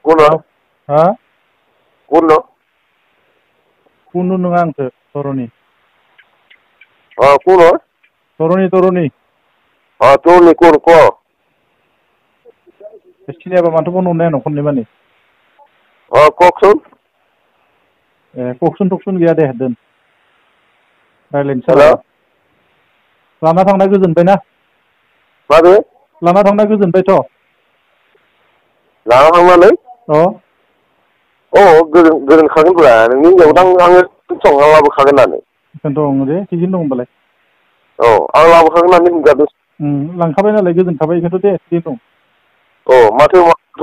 Kuno? Ha? Kuno? Kuno nङा आंसो Toroni. Kuno? Toroni. Toroni kuno ko? Siनायाबा माथो phone हरनाया न'खरनि मानि? Koksun? Koksun टकsun गैया दे दोन। रायलायनो Hello? सोलाबा। लाना थांना गोजोनबायना? Mabe? लाना थांना गोजोनबायथ'? Lalu थांनानै? गोजोनखागोनब्रा नोंनि हिनजावखौ आङो संना लाबोखागोन होननानै। बेखौनोथ' दे थिगैनो दं होनबालाय। आं लाबोखागोन होननानै बुंजादों। लांखाबाय नालाय गोजोनखाबाय बेखौथ' दे थिगैनो दं। माथो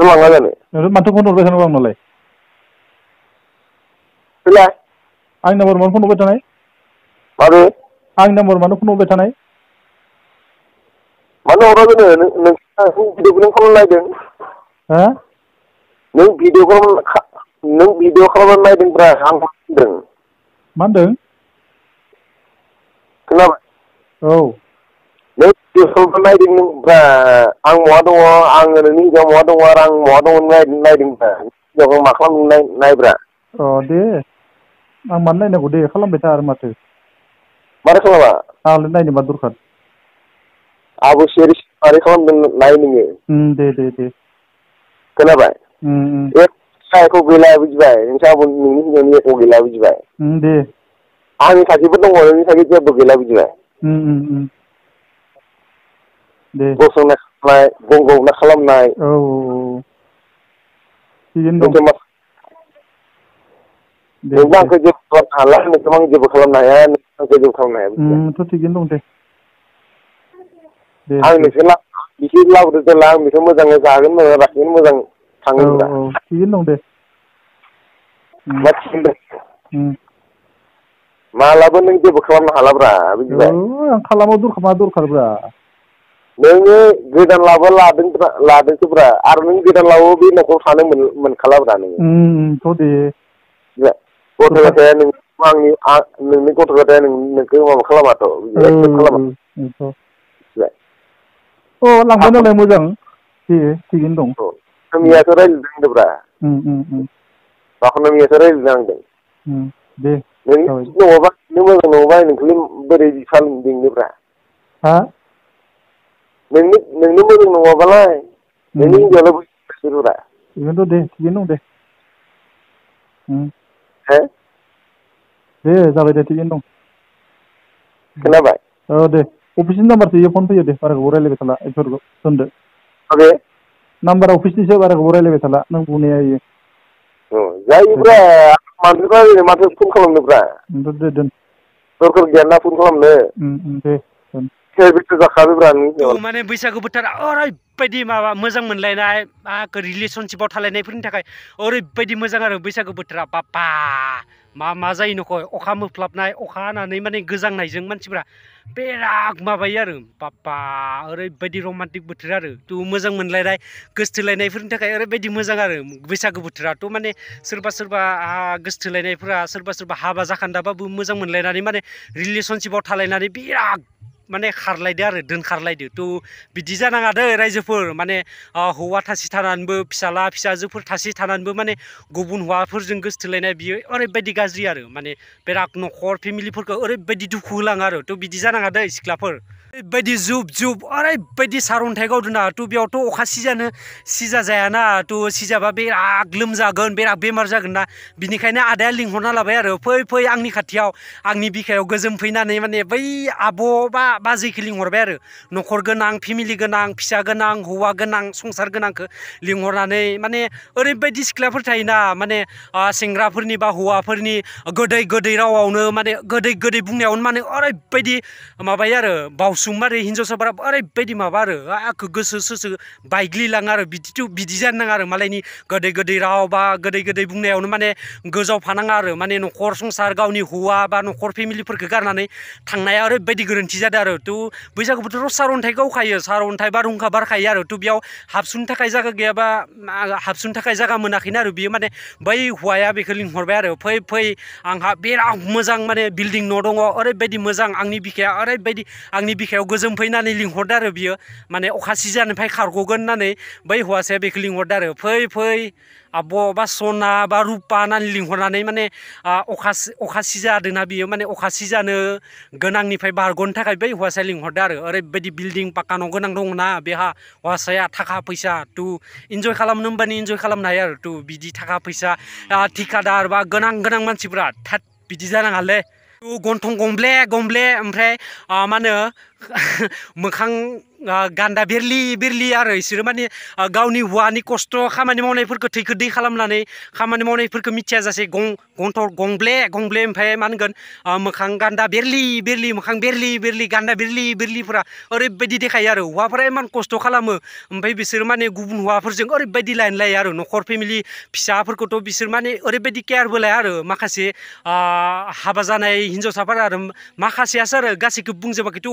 लाङा जानो? माथो फन हरबाय थानांगौ आंनावलाय? फैलाय। आंनि नाम्बार मानो फन हरबाय थानाय? माबे? आंनि नाम्बार मानो फन हरबाय थानाय? मानो हरा जानो नों भिडिअ खालामनो नायदों? हा? नों भिडिअ खालामनानै नायदोंब्रा आं होनदों। मा होनदों? खोनाबाय? औ। नों भिडिअ खालामनानै नायदोंब्रा आं बहा दङ आङो नोंनि हिनजाव बहा दङ आरो आं बहा दङ नायदोंब्रा हिनजावखौ मा खालामनो नायब्रा। दे आं मानो नायनांगौ दे खालामबाय था आरो माथो। मारै खालामा? आंलाय नायनो मा दरखार? आंबो सिरि मारै खालामदों नाय नोङो। दे। खोनाबाय? एखौ गैला बुजिबाय नोंनि हिनजावनि एख' गैला बुजिबाय? दे। आंनि थाखायबो दङ नोंनि थाखाय जेबो गैला बुजिबाय? दे। गसंनाय खालामनाय गंगौना खालामनाय। औ। थिगैनो दं। नोंबो आंखौ जेबो खालामनो हाला नोंखौ आं जेबो खालामनो हाया आंखौ जेबो खालामनो हाया बुजिबाय? थ' थिगैनो दं दे। आं बिसोर लाबोदो जेला आं बेखौ मोजाङै जागोन मोजां लाखिगोन मोजां थांगोनब्रा। थिगैनो दं दे। मा थिगैनो दं? मालाबो नों जेबो खालामनो हालाब्रा बुजिबाय? आं खालामा मा दरखारब्रा? नोङो गोदान लादोंसोब्रा आरो नों गोदान लाबो बे न'खराव थानो मोनखालाब्रा नोङो। थ' दे। गथ' गथाया नोंनि गथ' गथाया नोंखौ माबा खालामाथ' एक्सेप्ट खालामा। लांबाय नालाय मोजां दे थिगैनो दं। मियाथ' रायज्लायदों होनदोंब्रा। मियाथ' रायज्लायदों आंजों। दे। नों मोजां नङाबा नोंखौलाय बोरै लिंनोब्रा? हा? नोंनो मोजां नङाबालाय नोंनि हिनजावआलाय बोरै लिंनोब्रा? बेखौनोथ' दे थिगैनो दं दे। हो? दे जाबाय दे थिगैनो दं। खोनाबाय? दे अफिसनि नाम्बारसो इयो फन फैयो दे बारा गोबाव रायज्लायबाय थाला बेफोरखौ दोनदो। माबे? नाम्बारा अफिसनिसो बारा गोबाव रायज्लायबाय थाला नों बुंनाया इयो। जायोब्रा माथो फन खालामनोब्रा? दे दोन। दरखार गैयाना फन खालामनो। दे। जाखाबायब्रा नोंनि हिनजावआ। माने बैसागु बोथोरा ओरैबायदि माबा मोजां मोनलायनाय रिलेसनशिपआव थालायनायफोरनि थाखाय ओरैबायदि मोजां आरो बैसागु बोथोरा बाप्पा मा जायो नखो अखा मोफ्लाबनाय अखा हानानै माने गोजांनायजों मानसिफ्रा बेराद माबायो आरो बाप्पा ओरैबायदि रमान्टिक बोथोर आरो मोजां मोनलायनाय गोसथोलायनायफोरनि थाखाय ओरैबायदि मोजां आरो बैसागु बोथोराथ' माने सोरबा गोसथोलायनायफोरा सोरबा हाबा जाखान्दाबाबो मोजां मोनलायनानै माने रिलेसनशिपआव थालायनानै बिराद माने खारलायदो आरो दोनखारलायदो थ' बिदि जानाङा दै रायजोफोर माने हौवा थासे थानानैबो फिसाला फिसाजोफोर थासे थानानैबो माने गुबुन हौवाफोरजों गोसथोलायनाय बियो ओरैबायदि गाज्रि आरो माने बिराद न'खर फेमिलिफोरखौ ओरैबायदि दुखु होलाङो आरो थ' बिदि जानाङा दै सिख्लाफोर ओरैबायदि जुब ओरैबायदि सारअन्थाइ गावदोना थ' बेयावथ' अखा सिजाजायाना थ' सिजाबा बिराद लोमजागोन बिराद बेमार जागोन ना बिनिखायनो आदाया लिंहरना लाबाय आरो फै आंनि खाथियाव आंनि बिखायाव गोजोम फैनानै माने बै आब' बा बाजैखौ लिंहरबाय आरो न'खर गोनां फेमिलि गोनां फिसा गोनां हौवा गोनां संसार गोनांखौ लिंहरनानै माने ओरैबायदि सिख्लाफोर थायोना माने सेंग्राफोरनि बा हौवाफोरनि गोदै रावावनो माने गोदै बुंनायावनो माने ओरैबायदि माबायो आरो बावसोम आरो हिन्जावसाफोरा ओरैबायदि माबा आरो आंखौ गोसो बायग्लिलाङो आरो बिदि जानो नाङा आरो मालायनि गोदै राव बा गोदै बुंनायावनो माने गोजावफानाङा आरो माने न'खर संसार गावनि हौवा बा न'खर फेमिलिफोरखौ गारनानै थांनाया ओरैबायदि गोरोन्थि जादों आरो आरो तु बैसागु बोथोराव सारअन्थाइ गावखायो सारअन्थाइ बारहुंखा बारखायो आरो तु बेयाव हाबसुनो थाखाय जायगा गैयाबा हाबसुनो थाखाय जायगा मोनाखैना आरो बियो माने बै हौवाया बेखौ लिंहरबाय आरो फै फै आंहा बिराद मोजां माने बिल्डिं न' दङ ओरैबायदि मोजां आंनि बिखाया ओरैबायदि आंनि बिखायाव गोजोम फैनानै लिंहरदो आरो बियो माने अखा सिजानिफ्राय खारग'गोन होननानै बै हौवासाया बेखौ लिंहरदो आरो फै फै आब' बा सना बा रुपा होननानै लिंहरनानै माने अखा सिजादोंना बियो माने अखा सिजानो गोनांनिफ्राय बारग'नो थाखाय बै हौवासाया लिंहरदो आरो ओरैबायदि बिल्डिं पाक्का न' गोनां दङना बेहा हौवासाया थाखा फैसा तु इन्जय खालामनो होनबानो इन्जय खालामनो हायो आरो तु बिदि थाखा फैसा ठिकादार बा गोनां गोनां मानसिफ्रा थाट बिदि जानाङालै तु गन्थं गंब्ले गंब्ले ओमफ्राय मा होनो मोखां गान्दा बेरलि बेरलि आरो इसोरो माने गावनि हौवानि खस्थ' खामानि मावनायफोरखौ थैखो दै खालामनानै खामानि मावनायफोरखौ मिथियाजासे गन्थं गंब्ले गंब्ले ओमफ्राय मा होनगोन मोखां गान्दा बेरलि बेरलि मोखां बेरलि बेरलि गान्दा बेरलि बेरलिफोरा ओरैबायदि देखायो आरो हौवाफोरा इमान खस्थ' खालामो ओमफ्राय बिसोर माने गुबुन हौवाफोरजों ओरैबायदि लाइन लायो आरो न'खर फेमिलि फिसाफोरखौथ' बिसोर माने ओरैबायदि केयारबो लाया आरो माखासे हाबा जानाय हिन्जावसाफोरा आरो माखासेयासो आरो गासैखौबो बुंजोबाखैथ'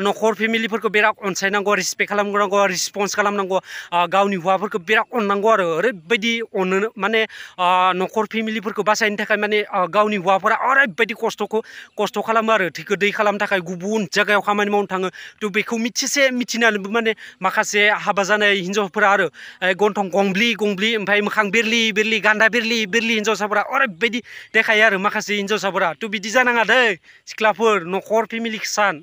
न'खर फेमिलिफोरखौ बिराद अनसायनांगौ रिसपेक्ट खालामनांगौ रिसपन्स खालामनांगौ गावनि हौवाफोरखौ बिराद अननांगौ आरो ओरैबायदि अननो माने न'खर फेमिलिफोरखौ बासायनो थाखाय माने गावनि हौवाफोरा ओरैबायदि खस्थ' खालामो आरो थैखो दै खालामनो थाखाय गुबुन जायगायाव खामानि मावनो थाङो थ' बेखौ मिथिनानैबो माने माखासे हाबा जानाय हिन्जावफोरा आरो गन्थं गंब्लि गंब्लि ओमफ्राय मोखां बेरलि बेरलि गान्दा बेरलि बेरलि हिन्जावसाफोरा ओरैबायदि देखायो आरो माखासे हिन्जावसाफोरा थ' बिदि जानाङा दै सिख्लाफोर न'खर फेमिलिखौ सान